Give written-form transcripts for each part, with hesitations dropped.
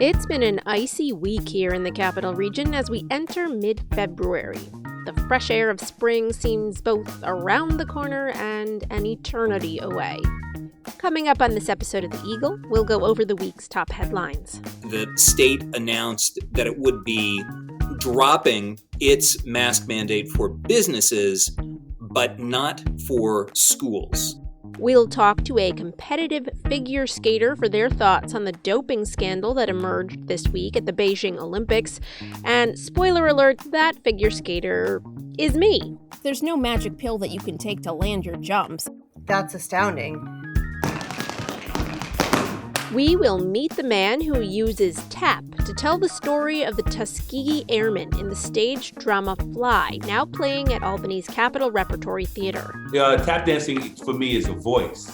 It's been an icy week here in the capital region as we enter mid-February. The fresh air of spring seems both around the corner and an eternity away. Coming up on this episode of The Eagle, we'll go over the week's top headlines. The state announced that it would be dropping its mask mandate for businesses, but not for schools. We'll talk to a competitive figure skater for their thoughts on the doping scandal that emerged this week at the Beijing Olympics. And spoiler alert, that figure skater is me. There's no magic pill that you can take to land your jumps. That's astounding. We will meet the man who uses tap to tell the story of the Tuskegee Airmen in the stage drama Fly, now playing at Albany's Capitol Repertory Theater. Tap dancing for me is a voice.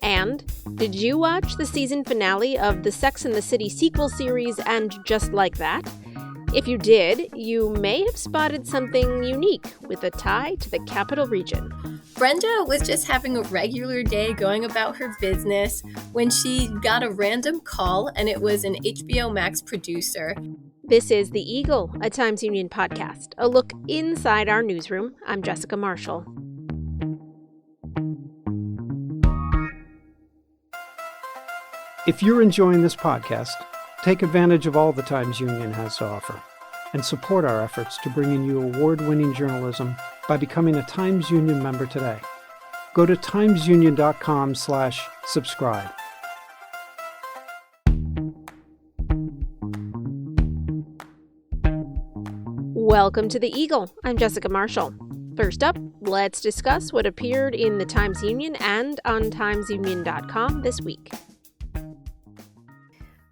And did you watch the season finale of the Sex and the City sequel series and Just Like That? If you did, you may have spotted something unique with a tie to the capital region. Brenda was just having a regular day going about her business when she got a random call, and it was an HBO Max producer. This is The Eagle, a Times Union podcast, a look inside our newsroom. I'm Jessica Marshall. If you're enjoying this podcast, take advantage of all the Times Union has to offer and support our efforts to bring you award-winning journalism by becoming a Times Union member today. Go to timesunion.com/subscribe. Welcome to The Eagle. I'm Jessica Marshall. First up, let's discuss what appeared in the Times Union and on timesunion.com this week.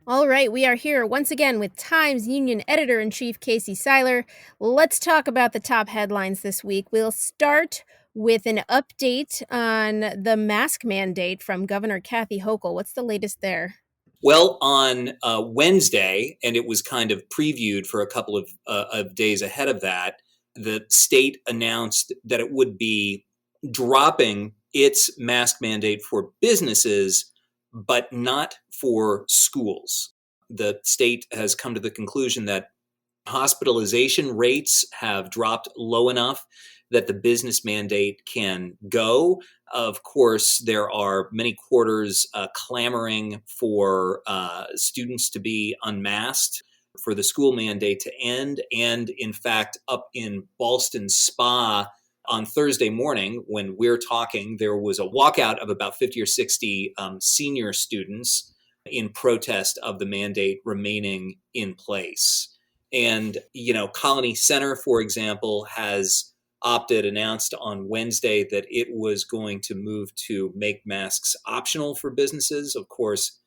All right, we are here once again with Times Union Editor-in-Chief Casey Seiler. Let's talk about the top headlines this week. We'll start with an update on the mask mandate from Governor Kathy Hochul. What's the latest there? Well, on Wednesday, and it was kind of previewed for a couple of days ahead of that, the state announced that it would be dropping its mask mandate for businesses, but not for schools. The state has come to the conclusion that hospitalization rates have dropped low enough that the business mandate can go. Of course, there are many quarters clamoring for students to be unmasked, for the school mandate to end. And in fact, up in Ballston Spa, on Thursday morning, when we're talking, there was a walkout of about 50 or 60 senior students in protest of the mandate remaining in place. And, Colony Center, for example, has announced on Wednesday that it was going to move to make masks optional for businesses. Of course,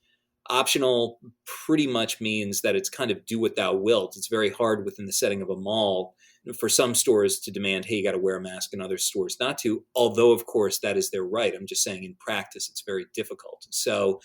optional pretty much means that it's kind of do what thou wilt. It's very hard within the setting of a mall for some stores to demand, hey, you got to wear a mask, and other stores not to, although, of course, that is their right. I'm just saying in practice, it's very difficult. So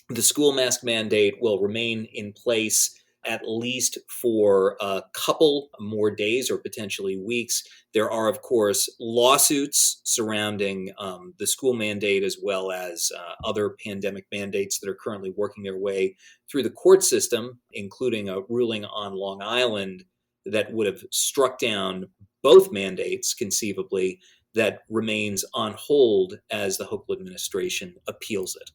the school mask mandate will remain in place at least for a couple more days or potentially weeks. There are, of course, lawsuits surrounding the school mandate as well as other pandemic mandates that are currently working their way through the court system, including a ruling on Long Island that would have struck down both mandates, conceivably, that remains on hold as the Hochul administration appeals it.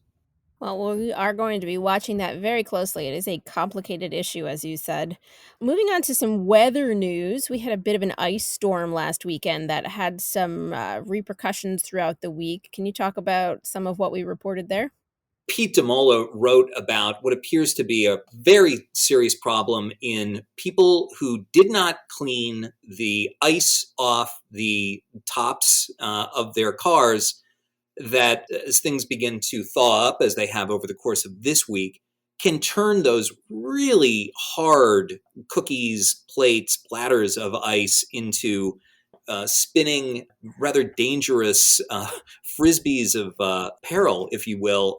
Well, we are going to be watching that very closely. It is a complicated issue, as you said. Moving on to some weather news, we had a bit of an ice storm last weekend that had some repercussions throughout the week. Can you talk about some of what we reported there? Pete DeMola wrote about what appears to be a very serious problem in people who did not clean the ice off the tops of their cars, that as things begin to thaw up, as they have over the course of this week, can turn those really hard cookies, plates, platters of ice into spinning, rather dangerous frisbees of peril, if you will,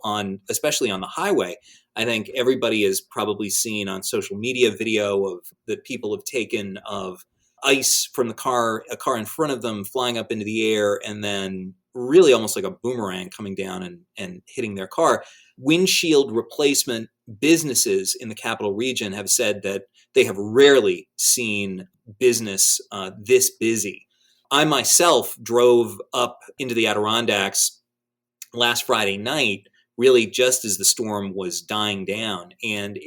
especially on the highway. I think everybody has probably seen on social media video that people have taken of ice from a car in front of them flying up into the air and then really almost like a boomerang coming down and hitting their car. Windshield replacement businesses in the capital region have said that they have rarely seen business this busy. I myself drove up into the Adirondacks last Friday night, really just as the storm was dying down. And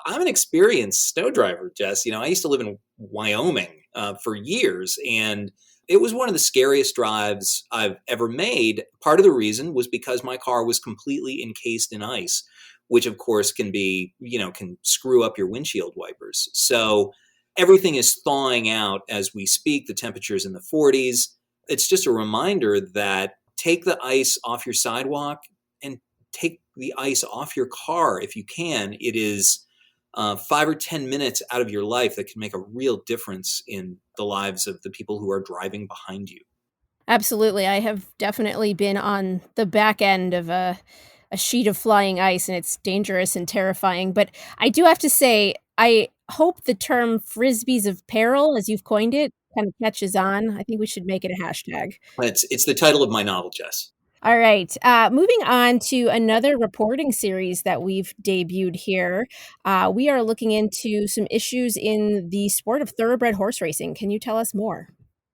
I'm an experienced snow driver, Jess. I used to live in Wyoming for years, and it was one of the scariest drives I've ever made. Part of the reason was because my car was completely encased in ice, which of course can screw up your windshield wipers. So everything is thawing out as we speak. The temperature's in the 40s. It's just a reminder that take the ice off your sidewalk and take the ice off your car if you can. It is 5 or 10 minutes out of your life that can make a real difference in the lives of the people who are driving behind you. Absolutely. I have definitely been on the back end of a sheet of flying ice, and it's dangerous and terrifying. But I do have to say, I hope the term frisbees of peril, as you've coined it, kind of catches on. I think we should make it a hashtag. It's the title of my novel, Jess. All right. Moving on to another reporting series that we've debuted here. We are looking into some issues in the sport of thoroughbred horse racing. Can you tell us more?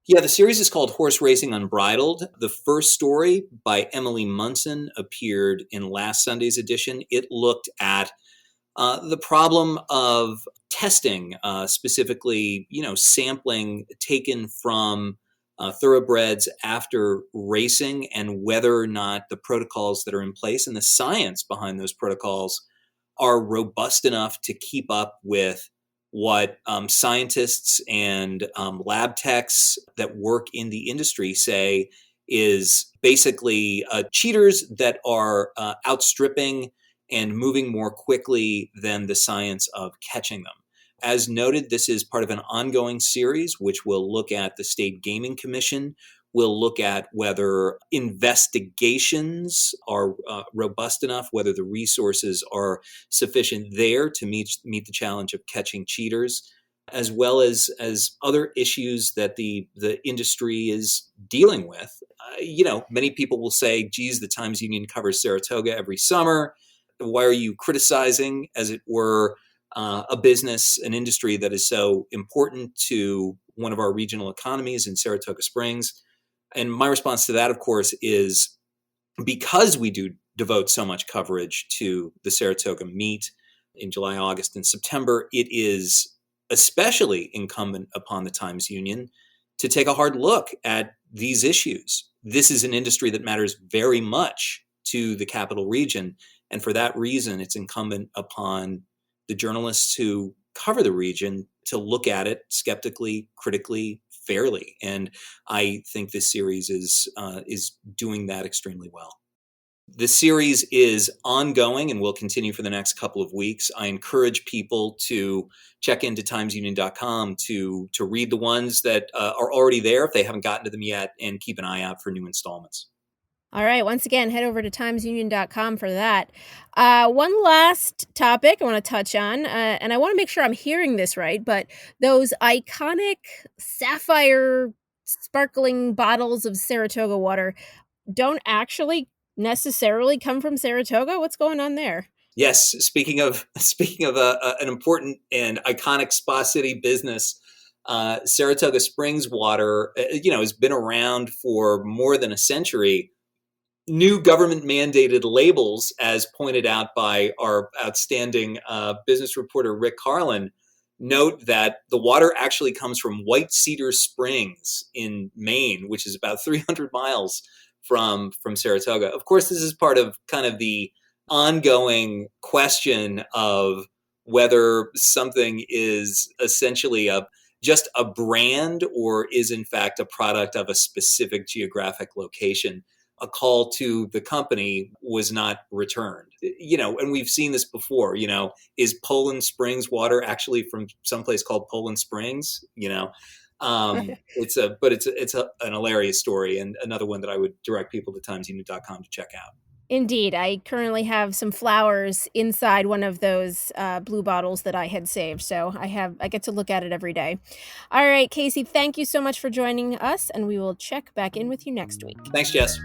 Yeah, the series is called Horse Racing Unbridled. The first story by Emily Munson appeared in last Sunday's edition. It looked at the problem of testing, specifically, sampling taken from thoroughbreds after racing, and whether or not the protocols that are in place and the science behind those protocols are robust enough to keep up with what scientists and lab techs that work in the industry say is basically cheaters that are outstripping and moving more quickly than the science of catching them. As noted, this is part of an ongoing series which will look at the State Gaming Commission. We'll look at whether investigations are robust enough, whether the resources are sufficient there to meet the challenge of catching cheaters, as well as other issues that the industry is dealing with. Many people will say, geez, the Times Union covers Saratoga every summer. Why are you criticizing, as it were, a business, an industry that is so important to one of our regional economies in Saratoga Springs? And my response to that, of course, is because we do devote so much coverage to the Saratoga meet in July, August, and September, it is especially incumbent upon the Times Union to take a hard look at these issues. This is an industry that matters very much to the capital region. And for that reason, it's incumbent upon the journalists who cover the region to look at it skeptically, critically, fairly. And I think this series is doing that extremely well. The series is ongoing and will continue for the next couple of weeks. I encourage people to check into timesunion.com to read the ones that are already there if they haven't gotten to them yet, and keep an eye out for new installments. All right. Once again, head over to timesunion.com for that. One last topic I want to touch on, and I want to make sure I'm hearing this right, but those iconic sapphire sparkling bottles of Saratoga water don't actually necessarily come from Saratoga. What's going on there? Yes. Speaking of an important and iconic Spa City business, Saratoga Springs water, has been around for more than a century. New government mandated labels, as pointed out by our outstanding business reporter, Rick Carlin, note that the water actually comes from White Cedar Springs in Maine, which is about 300 miles from Saratoga. Of course, this is part of kind of the ongoing question of whether something is essentially just a brand or is in fact a product of a specific geographic location. A call to the company was not returned. And we've seen this before, is Poland Springs water actually from someplace called Poland Springs? It's an hilarious story, and another one that I would direct people to timesunion.com to check out. Indeed. I currently have some flowers inside one of those blue bottles that I had saved. So I get to look at it every day. All right, Casey, thank you so much for joining us, and we will check back in with you next week. Thanks, Jess.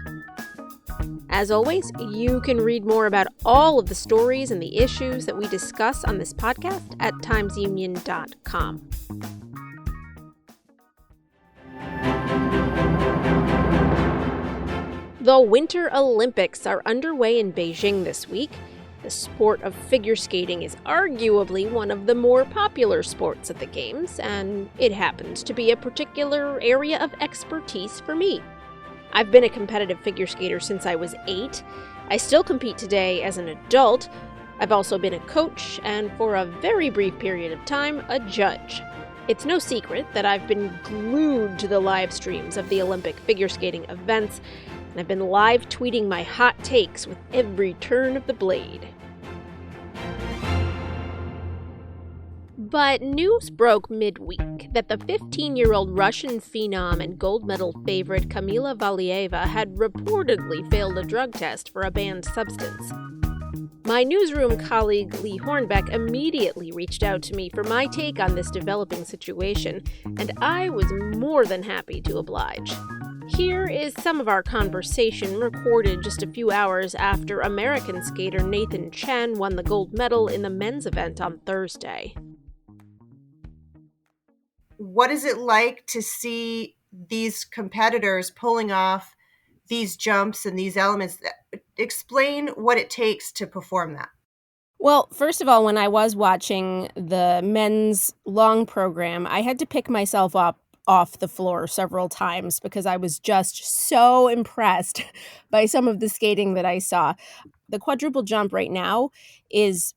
As always, you can read more about all of the stories and the issues that we discuss on this podcast at timesunion.com. The Winter Olympics are underway in Beijing this week. The sport of figure skating is arguably one of the more popular sports at the Games, and it happens to be a particular area of expertise for me. I've been a competitive figure skater since I was 8. I still compete today as an adult. I've also been a coach, and for a very brief period of time, a judge. It's no secret that I've been glued to the live streams of the Olympic figure skating events, and I've been live tweeting my hot takes with every turn of the blade. But news broke midweek that the 15-year-old Russian phenom and gold medal favorite Camila Valieva had reportedly failed a drug test for a banned substance. My newsroom colleague Leigh Hornbeck immediately reached out to me for my take on this developing situation, and I was more than happy to oblige. Here is some of our conversation recorded just a few hours after American skater Nathan Chen won the gold medal in the men's event on Thursday. What is it like to see these competitors pulling off these jumps and these elements? Explain what it takes to perform that. Well, first of all, when I was watching the men's long program, I had to pick myself up off the floor several times because I was just so impressed by some of the skating that I saw. The quadruple jump right now is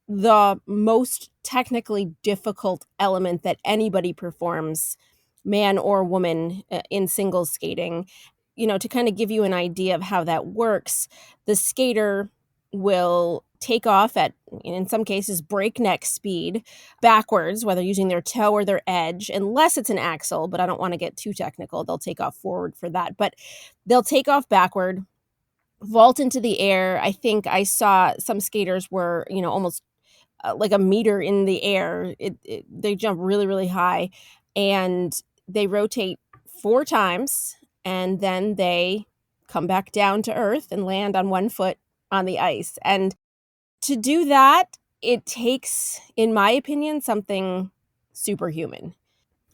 the most technically difficult element that anybody performs, man or woman, in singles skating. To kind of give you an idea of how that works, the skater will take off at, in some cases, breakneck speed backwards, whether using their toe or their edge, unless it's an axle, but I don't want to get too technical. They'll take off forward for that, but they'll take off backward, vault into the air. I think I saw some skaters were, almost like a meter in the air. They jump really, really high, and they rotate 4 times, and then they come back down to earth and land on one foot on the ice. And to do that, it takes, in my opinion, something superhuman.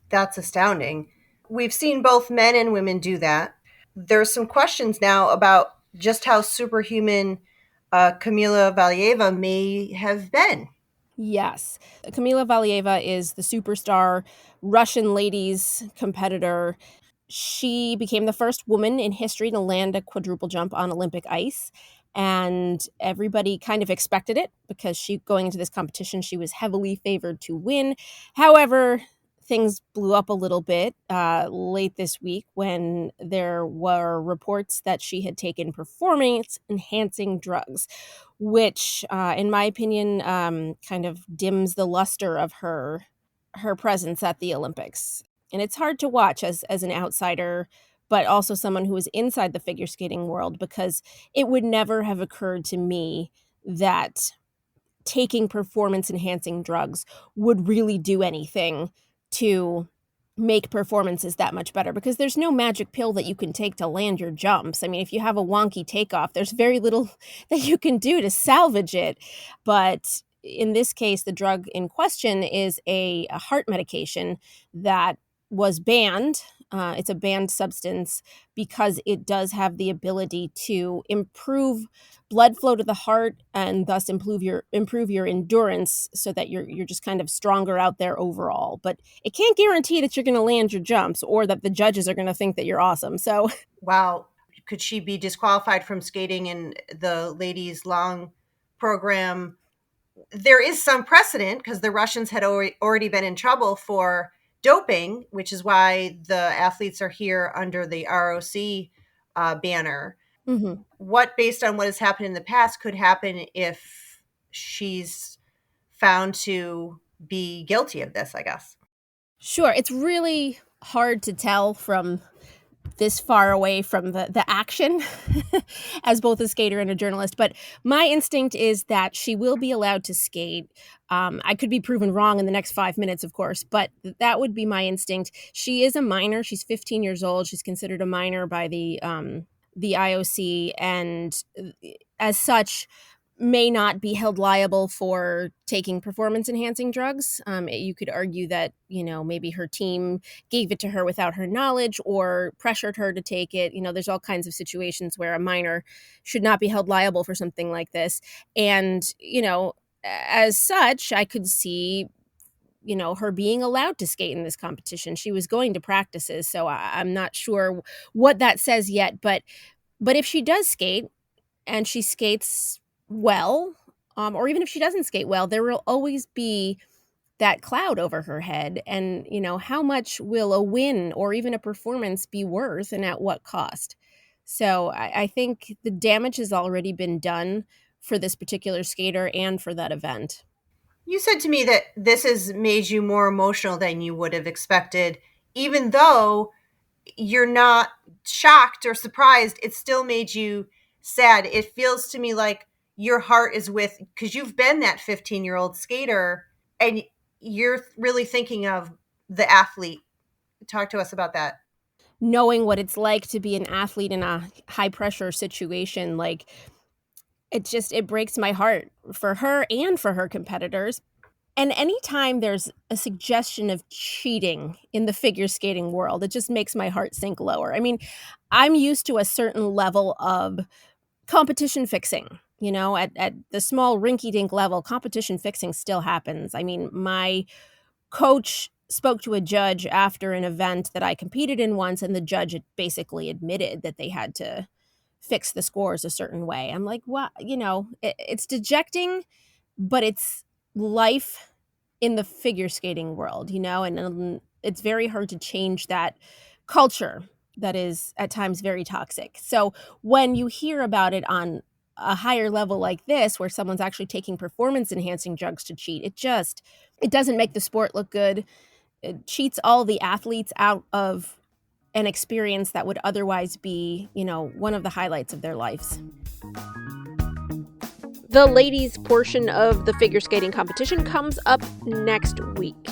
That's astounding. We've seen both men and women do that. There's some questions now about just how superhuman Camila Valieva may have been. Yes. Camila Valieva is the superstar Russian ladies competitor. She became the first woman in history to land a quadruple jump on Olympic ice, and everybody kind of expected it because going into this competition, she was heavily favored to win. However, things blew up a little bit late this week when there were reports that she had taken performance-enhancing drugs, which, in my opinion, kind of dims the luster of her presence at the Olympics. And it's hard to watch as an outsider, but also someone who is inside the figure skating world, because it would never have occurred to me that taking performance-enhancing drugs would really do anything to make performances that much better, because there's no magic pill that you can take to land your jumps. I mean, if you have a wonky takeoff, there's very little that you can do to salvage it. But in this case, the drug in question is a heart medication that was banned. It's a banned substance because it does have the ability to improve blood flow to the heart and thus improve your endurance, so that you're just kind of stronger out there overall. But it can't guarantee that you're going to land your jumps or that the judges are going to think that you're awesome. So, wow, could she be disqualified from skating in the ladies' long program? There is some precedent because the Russians had already been in trouble for doping, which is why the athletes are here under the ROC banner. Mm-hmm. What, based on what has happened in the past, could happen if she's found to be guilty of this, I guess? Sure. It's really hard to tell from this far away from the action as both a skater and a journalist. But my instinct is that she will be allowed to skate. I could be proven wrong in the next 5 minutes, of course, but that would be my instinct. She is a minor. She's 15 years old. She's considered a minor by the IOC, and as such, may not be held liable for taking performance-enhancing drugs. You could argue that, maybe her team gave it to her without her knowledge or pressured her to take it. There's all kinds of situations where a minor should not be held liable for something like this. And, as such, I could see, her being allowed to skate in this competition. She was going to practices, so I'm not sure what that says yet. But if she does skate and she skates well, or even if she doesn't skate well, there will always be that cloud over her head. And, how much will a win or even a performance be worth, and at what cost? So I think the damage has already been done for this particular skater and for that event. You said to me that this has made you more emotional than you would have expected, even though you're not shocked or surprised. It still made you sad. It feels to me like your heart is with, because you've been that 15-year-old skater and you're really thinking of the athlete. Talk to us about that. Knowing what it's like to be an athlete in a high pressure situation, it breaks my heart for her and for her competitors. And anytime there's a suggestion of cheating in the figure skating world, it just makes my heart sink lower. I mean, I'm used to a certain level of competition fixing. At the small rinky-dink level, competition fixing still happens. I mean, my coach spoke to a judge after an event that I competed in once, and the judge had basically admitted that they had to fix the scores a certain way. I'm like, well, it's dejecting, but it's life in the figure skating world, and it's very hard to change that culture that is at times very toxic. So when you hear about it on a higher level like this, where someone's actually taking performance-enhancing drugs to cheat, it doesn't make the sport look good. It cheats all the athletes out of an experience that would otherwise be, one of the highlights of their lives. The ladies' portion of the figure skating competition comes up next week.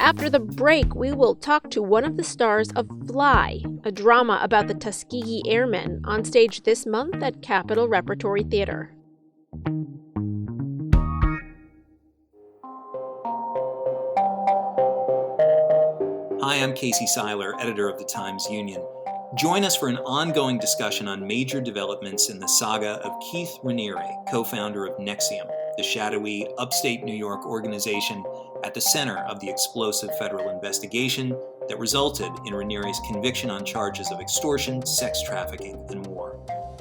After the break, we will talk to one of the stars of Fly, a drama about the Tuskegee Airmen, on stage this month at Capitol Repertory Theater. Hi, I'm Casey Seiler, editor of the Times-Union. Join us for an ongoing discussion on major developments in the saga of Keith Raniere, co-founder of NXIVM, the shadowy upstate New York organization at the center of the explosive federal investigation that resulted in Raniere's conviction on charges of extortion, sex trafficking, and more.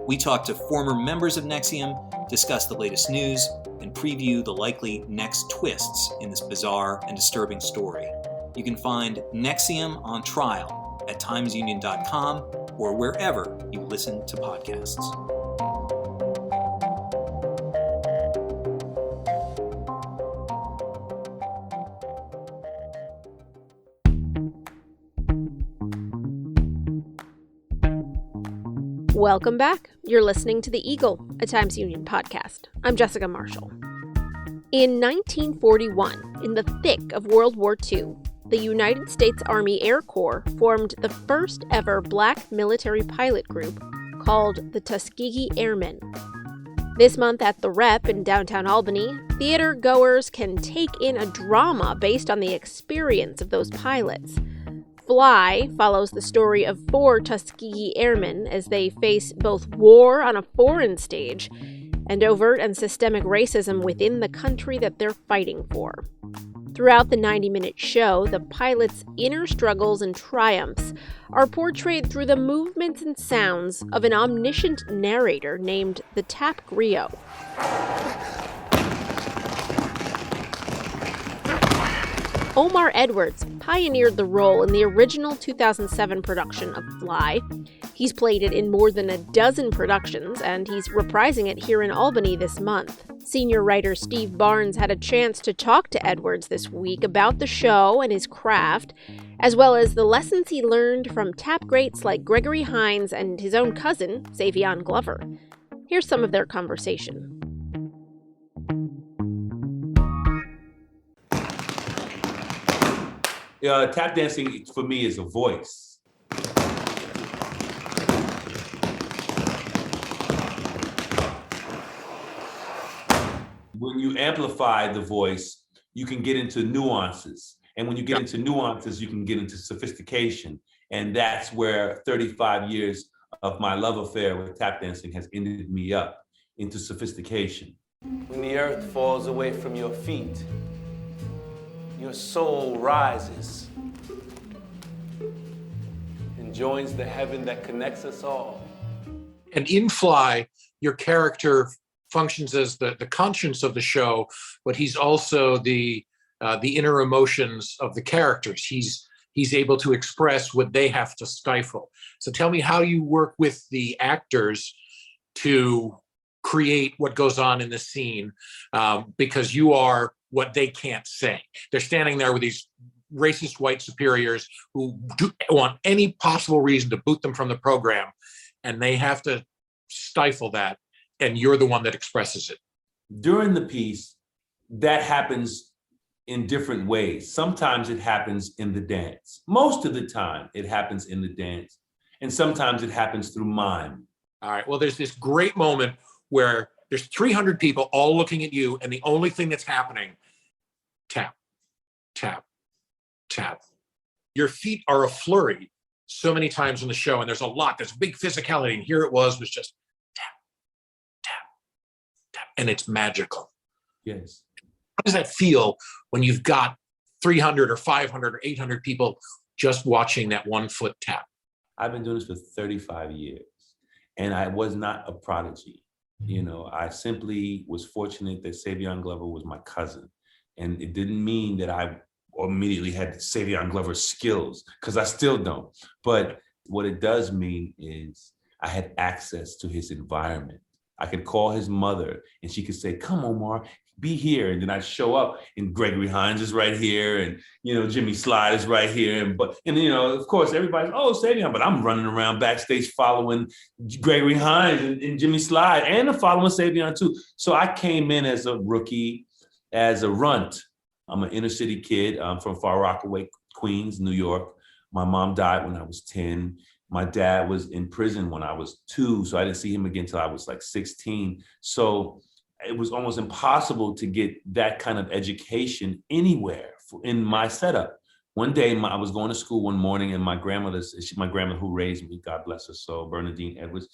We talk to former members of NXIVM, discuss the latest news, and preview the likely next twists in this bizarre and disturbing story. You can find NXIVM on trial at timesunion.com or wherever you listen to podcasts. Welcome back. You're listening to The Eagle, a Times Union podcast. I'm Jessica Marshall. In 1941, in the thick of World War II, the United States Army Air Corps formed the first ever black military pilot group called the Tuskegee Airmen. This month at the Rep in downtown Albany, theater goers can take in a drama based on the experience of those pilots. Fly follows the story of 4 Tuskegee Airmen as they face both war on a foreign stage and overt and systemic racism within the country that they're fighting for. Throughout the 90-minute show, the pilots' inner struggles and triumphs are portrayed through the movements and sounds of an omniscient narrator named the Tap Griot. Omar Edwards pioneered the role in the original 2007 production of Fly. He's played it in more than a dozen productions, and he's reprising it here in Albany this month. Senior writer Steve Barnes had a chance to talk to Edwards this week about the show and his craft, as well as the lessons he learned from tap greats like Gregory Hines and his own cousin, Savion Glover. Here's some of their conversation. Tap dancing for me is a voice. When you amplify the voice, you can get into nuances. And when you get into nuances, you can get into sophistication. And that's where 35 years of my love affair with tap dancing has ended me up into sophistication. When the earth falls away from your feet, your soul rises and joins the heaven that connects us all. And in Fly, your character functions as the conscience of the show, but he's also the inner emotions of the characters. He's able to express what they have to stifle. So tell me how you work with the actors to create what goes on in the scene, because you are what they can't say. They're standing there with these racist white superiors who want any possible reason to boot them from the program, and they have to stifle that, and you're the one that expresses it. During the piece, that happens in different ways. Sometimes it happens in the dance. Most of the time, it happens in the dance. And sometimes it happens through mime. All right, well, there's this great moment where there's 300 people all looking at you, and the only thing that's happening, tap, tap, tap. Your feet are a flurry so many times in the show, and there's big physicality, and here it was just tap, tap, tap, and it's magical. Yes. How does that feel when you've got 300 or 500 or 800 people just watching that 1 foot tap? I've been doing this for 35 years, and I was not a prodigy. I simply was fortunate that Savion Glover was my cousin. And it didn't mean that I immediately had Savion Glover's skills, because I still don't. But what it does mean is I had access to his environment. I could call his mother and she could say, "Come, Omar, be here." And then I'd show up and Gregory Hines is right here. And, Jimmy Slide is right here. And of course, everybody's, "Oh, Savion," but I'm running around backstage following Gregory Hines and Jimmy Slide, and following Savion too. So I came in as a rookie, as a runt. I'm an inner city kid. I'm from Far Rockaway, Queens, New York. My mom died when I was 10. My dad was in prison when I was 2, so I didn't see him again until I was like 16. So it was almost impossible to get that kind of education anywhere in my setup. One day, I was going to school one morning, and my grandmother who raised me, God bless her soul, Bernadine Edwards,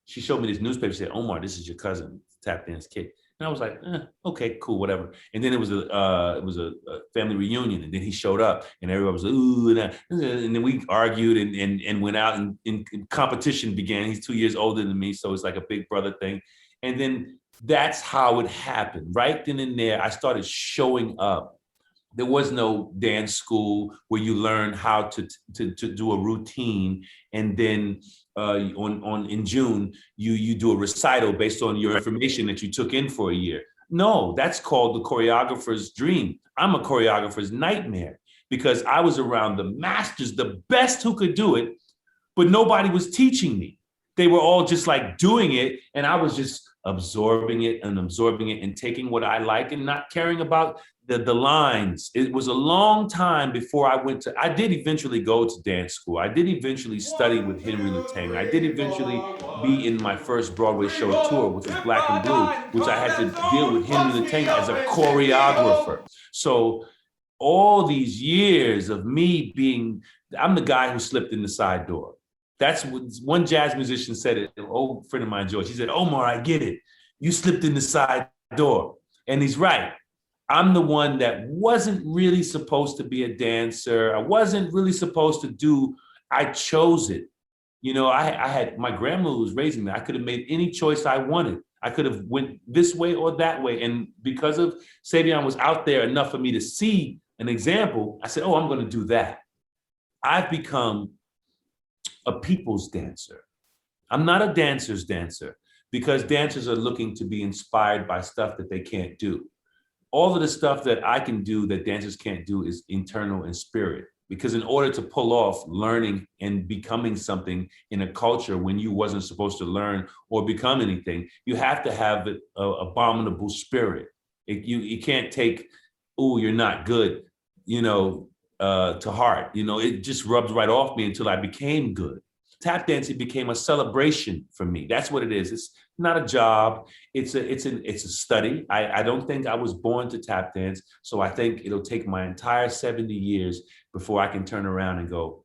she showed me this newspaper, said, "Omar, this is your cousin, tap dance kid." And I was like, okay, cool, whatever. And then it was a family reunion, and then he showed up, and everybody was like, ooh, and then we argued and went out, and competition began. He's 2 years older than me, so it's like a big brother thing. And then that's how it happened. Right then and there, I started showing up. There was no dance school where you learn how to do a routine, and then in June you do a recital based on your information that you took in for a year. No, that's called the choreographer's dream. I'm a choreographer's nightmare, because I was around the masters, the best who could do it, but nobody was teaching me. They were all just like doing it, and I was just absorbing it and taking what I like and not caring about the lines. It was a long time before I did eventually go to dance school. I did eventually study with Henry Latang. I did eventually be in my first Broadway show tour, which was Black and Blue, which I had to deal with Henry Latang as a choreographer. So all these years of me I'm the guy who slipped in the side door. That's what one jazz musician said, it, an old friend of mine, George. He said, "Omar, I get it. You slipped in the side door." And he's right. I'm the one that wasn't really supposed to be a dancer. I wasn't really supposed to I chose it. I had, my grandmother was raising me. I could have made any choice I wanted. I could have went this way or that way. And because of Savion was out there enough for me to see an example, I said, "Oh, I'm going to do that." I've become a people's dancer. I'm not a dancer's dancer, because dancers are looking to be inspired by stuff that they can't do. All of the stuff that I can do that dancers can't do is internal in spirit. Because in order to pull off learning and becoming something in a culture when you wasn't supposed to learn or become anything, you have to have an abominable spirit. You can't take, oh, you're not good, to heart. It just rubbed right off me until I became good. Tap dancing became a celebration for me. That's what it is. It's not a job. It's a study. I don't think I was born to tap dance. So I think it'll take my entire 70 years before I can turn around and go,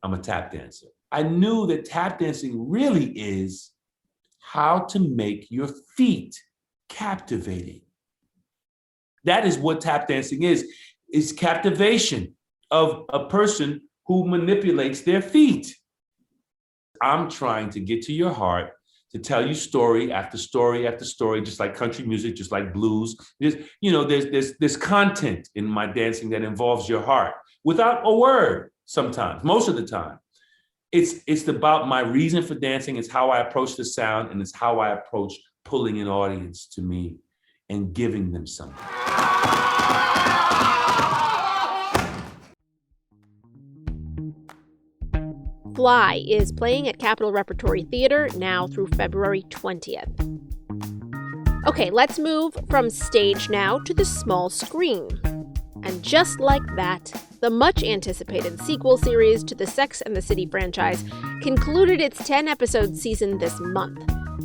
I'm a tap dancer. I knew that tap dancing really is how to make your feet captivating. That is what tap dancing is. It's captivation of a person who manipulates their feet. I'm trying to get to your heart, to tell you story after story after story, just like country music, just like blues. There's content in my dancing that involves your heart without a word sometimes, most of the time. It's about my reason for dancing. It's how I approach the sound, and it's how I approach pulling an audience to me and giving them something. Fly is playing at Capitol Repertory Theater now through February 20th. Okay, let's move from stage now to the small screen. And just like that, the much-anticipated sequel series to the Sex and the City franchise concluded its 10-episode season this month.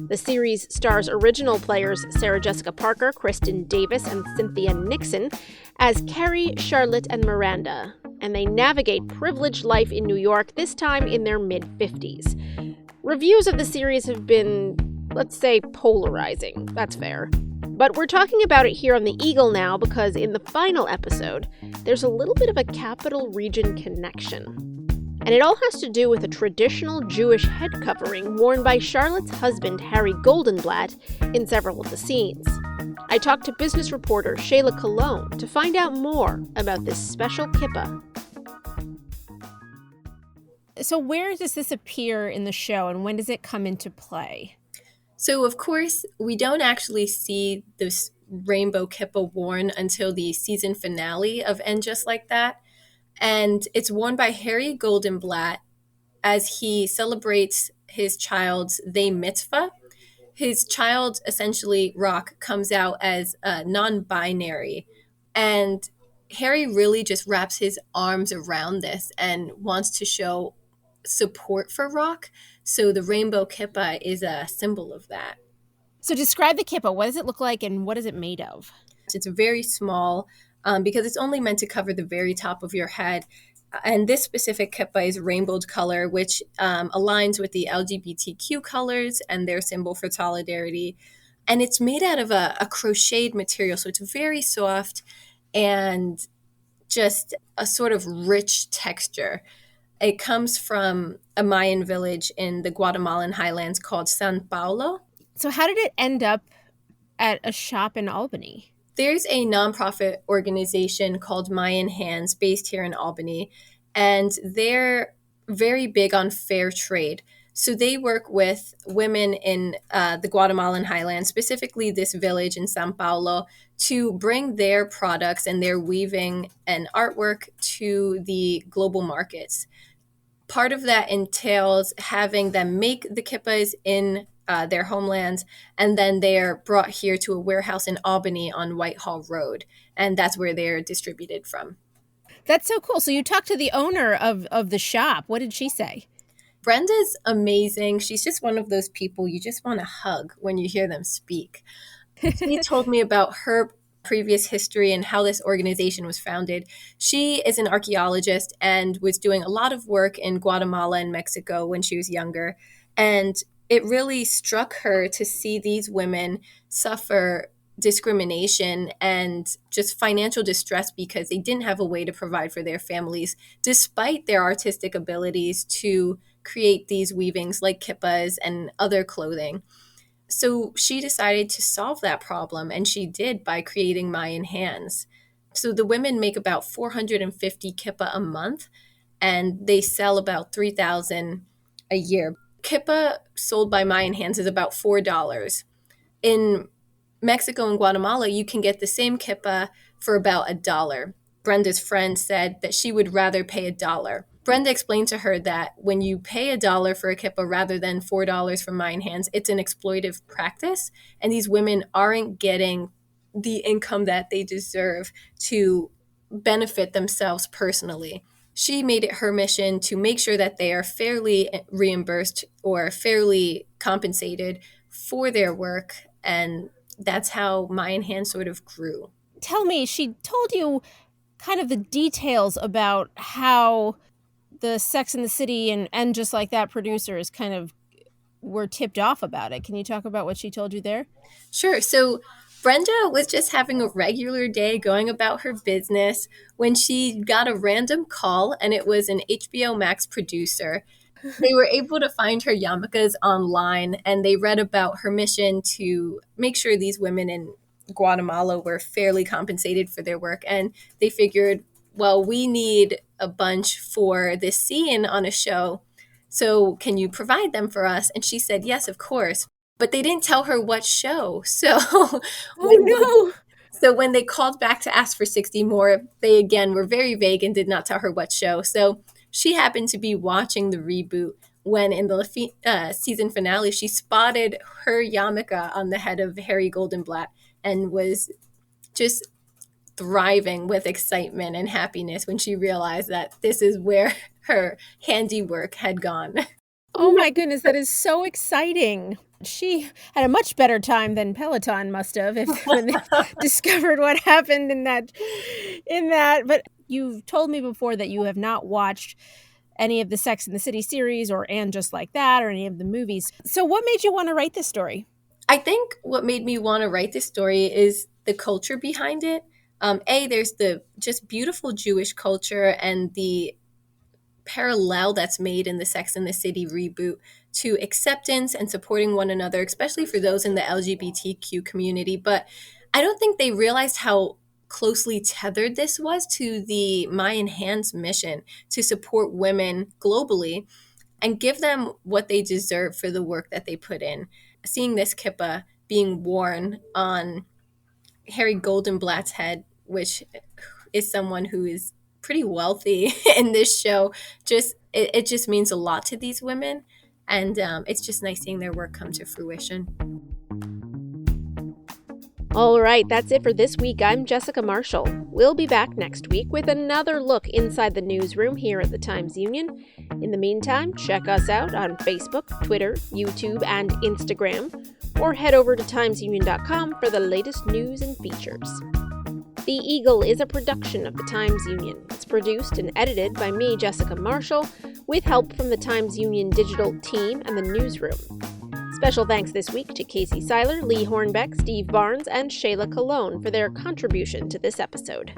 The series stars original players Sarah Jessica Parker, Kristen Davis, and Cynthia Nixon as Carrie, Charlotte, and Miranda, and they navigate privileged life in New York, this time in their mid-50s. Reviews of the series have been, let's say, polarizing. That's fair. But we're talking about it here on the Eagle now because in the final episode, there's a little bit of a Capital Region connection. And it all has to do with a traditional Jewish head covering worn by Charlotte's husband, Harry Goldenblatt, in several of the scenes. I talked to business reporter Shayla Colon to find out more about this special kippah. So where does this appear in the show, and when does it come into play? So, of course, we don't actually see this rainbow kippah worn until the season finale of And Just Like That. And it's worn by Harry Goldenblatt as he celebrates his child's mitzvah. His child, essentially, Rock, comes out as non-binary. And Harry really just wraps his arms around this and wants to show support for Rock. So the rainbow kippah is a symbol of that. So describe the kippah. What does it look like and what is it made of? It's very small because it's only meant to cover the very top of your head. And this specific kippah is rainbowed color, which aligns with the LGBTQ colors and their symbol for solidarity. And it's made out of a crocheted material. So it's very soft and just a sort of rich texture. It comes from a Mayan village in the Guatemalan highlands called San Paulo. So how did it end up at a shop in Albany? There's a nonprofit organization called Mayan Hands based here in Albany, and they're very big on fair trade. So they work with women in the Guatemalan highlands, specifically this village in San Paulo, to bring their products and their weaving and artwork to the global markets. Part of that entails having them make the kippahs in their homelands, and then they're brought here to a warehouse in Albany on Whitehall Road, and that's where they're distributed from. That's so cool. So you talked to the owner of the shop. What did she say? Brenda's amazing. She's just one of those people you just want to hug when you hear them speak. She told me about her previous history and how this organization was founded. She is an archaeologist and was doing a lot of work in Guatemala and Mexico when she was younger. And it really struck her to see these women suffer discrimination and just financial distress because they didn't have a way to provide for their families, despite their artistic abilities to create these weavings like kippahs and other clothing. So she decided to solve that problem, and she did by creating Mayan Hands. So the women make about 450 kippah a month, and they sell about 3,000 a year. kippah sold by Mayan hands is about $4. In Mexico and Guatemala, you can get the same kippah for about $1. Brenda's friend said that she would rather pay $1. Brenda explained to her that when you pay $1 for a kippah rather than $4 from Mayan hands, it's an exploitive practice, and these women aren't getting the income that they deserve to benefit themselves personally. She made it her mission to make sure that they are fairly reimbursed or fairly compensated for their work, and that's how Mayan Hand sort of grew. Tell me, she told you kind of the details about how the Sex and the City and Just Like That producers kind of were tipped off about it. Can you talk about what she told you there? Sure. So Brenda was just having a regular day going about her business when she got a random call, and it was an HBO Max producer. They were able to find her yarmulkes online, and they read about her mission to make sure these women in Guatemala were fairly compensated for their work. And they figured, well, we need a bunch for this scene on a show, so can you provide them for us? And she said, yes, of course. But they didn't tell her what show. So, So when they called back to ask for 60 more, they again were very vague and did not tell her what show. So she happened to be watching the reboot when in the season finale, she spotted her yarmulke on the head of Harry Goldenblatt and was just thriving with excitement and happiness when she realized that this is where her handiwork had gone. Oh my goodness, that is so exciting. She had a much better time than Peloton must have when they discovered what happened in that. But you've told me before that you have not watched any of the Sex and the City series or And Just Like That or any of the movies. So what made you want to write this story? I think what made me want to write this story is the culture behind it. There's the just beautiful Jewish culture and the parallel that's made in the Sex and the City reboot to acceptance and supporting one another, especially for those in the LGBTQ community. But I don't think they realized how closely tethered this was to the Mayan Hands mission to support women globally and give them what they deserve for the work that they put in. Seeing this kippah being worn on Harry Goldenblatt's head, which is someone who is pretty wealthy in this show, it just means a lot to these women, and it's just nice seeing their work come to fruition. All right, that's it for this week. I'm Jessica Marshall. We'll be back next week with another look inside the newsroom here at the Times-Union. In the meantime, check us out on Facebook, Twitter, YouTube, and Instagram, or head over to timesunion.com for the latest news and features. The Eagle is a production of the Times-Union. It's produced and edited by me, Jessica Marshall, with help from the Times-Union digital team and the newsroom. Special thanks this week to Casey Seiler, Leigh Hornbeck, Steve Barnes, and Shayla Colon for their contribution to this episode.